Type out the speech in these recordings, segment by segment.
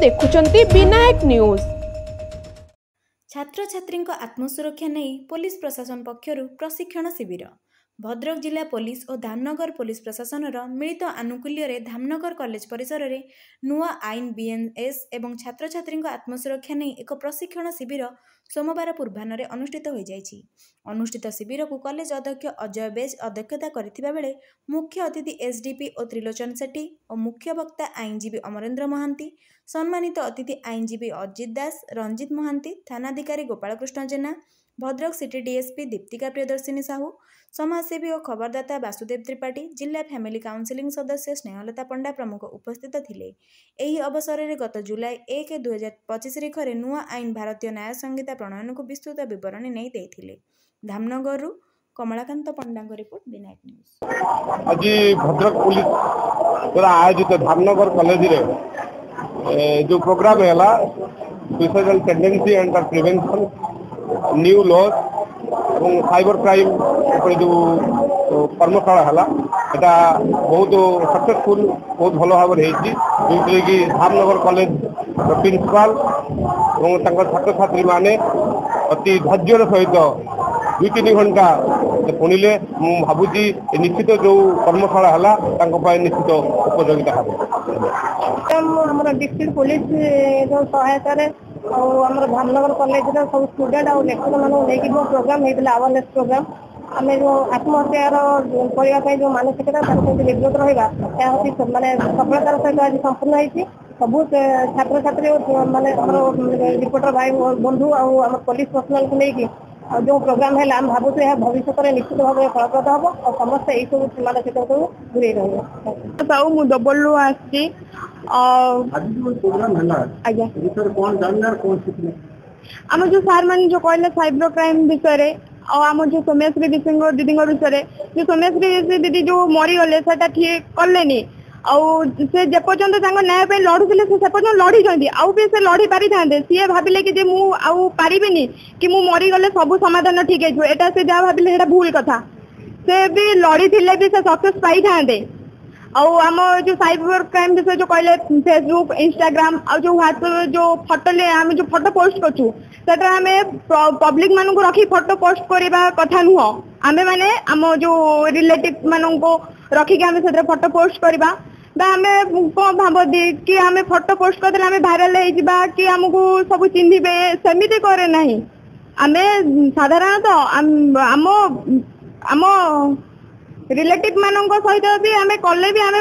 देखुचंती Vinayak news. छात्र छात्री आत्मसुरक्षा नहीं police प्रशासन पक्षरु प्रशिक्षण शिविर। भद्रक जिला पुलिस और धामनगर पुलिस प्रशासन मिलित आनुकूल्य धामनगर कॉलेज परिसर में नुआ आईन बीएनएस एवं छात्र छात्री आत्मसुरक्षा नहीं एक प्रशिक्षण शिविर सोमवार पूर्वाह्न अनुष्ठित हो जाइछि। अनुष्ठित शिविर को कॉलेज अध्यक्ष अजय बेज अध्यक्षता करथिबा बेले मुख्य अतिथि एसडीपी और त्रिलोचन सेठी और मुख्य वक्ता आईनजीवी अमरेंद्र महांती, सम्मानित अतिथि आईनजीवी अजित दास, रंजित महांती, थानाधिकारी गोपालकृष्ण जेना, भद्रक सिटी डीएसपी दीप्तिका प्रियदर्शिनी साहू, समाजसेवी और खबरदाता वासुदेव त्रिपाठी, जिला फैमिली काउंसिलिंग सदस्य स्नेहलता पंडा प्रमुख उपस्थित थिले। एही अवसर में गत जुलाई 1, 2025 तारिखरे नुआ आईन भारतीय न्याय संहिता प्रणयन को विस्तृत विवरणी नहीं देथिले। धामनगर कमलाकांत पंडा रिपोर्ट विनायक न्यूज। आज भद्रक पुलिस द्वारा आयोजित धामनगर कॉलेज रे जो प्रोग्राम है suicidal tendency and prevention new laws और साइबर क्राइम जो कर्मशाला है यहाँ बहुत सक्सेसफुल बहुत भल भाव जो कि धामनगर कॉलेज प्रिंसिपाल और छात्र छात्री माने अति धैर्यर सहित 2-3 घंटा शुणिले भावुची निश्चित जो कर्मशाला है निश्चित उपयोगिता हम डिस्ट्रिक्ट पुलिस सहायता धामनगर कॉलेज सब स्टूडेंट और लेक्चर मानक प्रोग्राम होता अवेयरनेस प्रोग्राम आम जो आत्महत्यार करने जो मानसिकता निवृत्त रहा मानने सफलतार सहित आज संपूर्ण होती सबू छात्र छात्री मानने रिपोर्टर भाई बंधु आम पुलिस पर्सनाल को लेकिन जो प्रोग्राम है आम भावुँ यह भविष्य में निश्चित भाव में फलप्रद हम और समस्त यही सब मानसिकता को दूरे रहा मुझे डबल आसी आम जो सार मान जो कहले साइबर क्राइम विषय आम जो सोमेश्वरी दीदी विषय जो सोमेश्वरी दीदी जो मरीगले ठीक कले से जेपर्यंत न्याय लड़ुले से लड़ी आउ भी से लड़ी पारि था सी भाविले कि पारि कि मु मरीगले सब समाधान ठीक है एटा से जहाँ भाविले भूल कथा से भी लड़ी थे भी से सक्सेस पाई था आम जो साइबर क्राइम विषय जो कहले फेसबुक इंस्टाग्राम आ जो व्हाट्सएप जो फोटो आम जो फोटो पोस्ट करछू आम पब्लिक मान को रखी फोटो पोस्ट करवा कथा नुह आम मैंने आम जो रिलेटिव मान को रखिक आम से फोटो पोस्ट करवा आम कौन भावती कि आम फोटो पोस्ट करदे आम भाइराल हो कि आमको सब चिन्हे सेमती करे ना आम साधारणतः आम आम रिलेटिव मानक सहित भी आम कले भी आम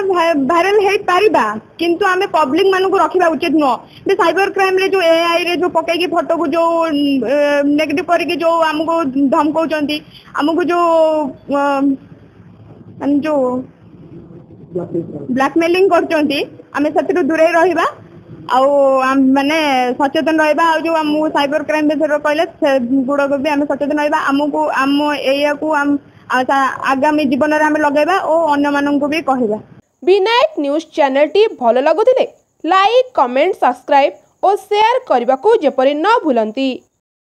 भाइराल हो पारिबा किंतु आम पब्लिक मान को रखा उचित नुह भी साइबर क्राइम रे जो एआई रे जो पकईकी फोटो को जो नेगेटिव करके जो आमको धमकाउछंती आमको जो ब्लैकमेलिंग करछंती आम से दूरे रहिबा माने सचेतन रहा जो आम साइबर क्राइम विषय कहले गुड़क भी आम सचेतन रहा आमको आम एरिया को आगामी जीवन में आम लगेबा और अन्य मानक भी कहबा। विनायक न्यूज चैनल टी भल लगुथिले लाइक कमेंट सब्सक्राइब और शेयर करने को जेपरि न भूलंती।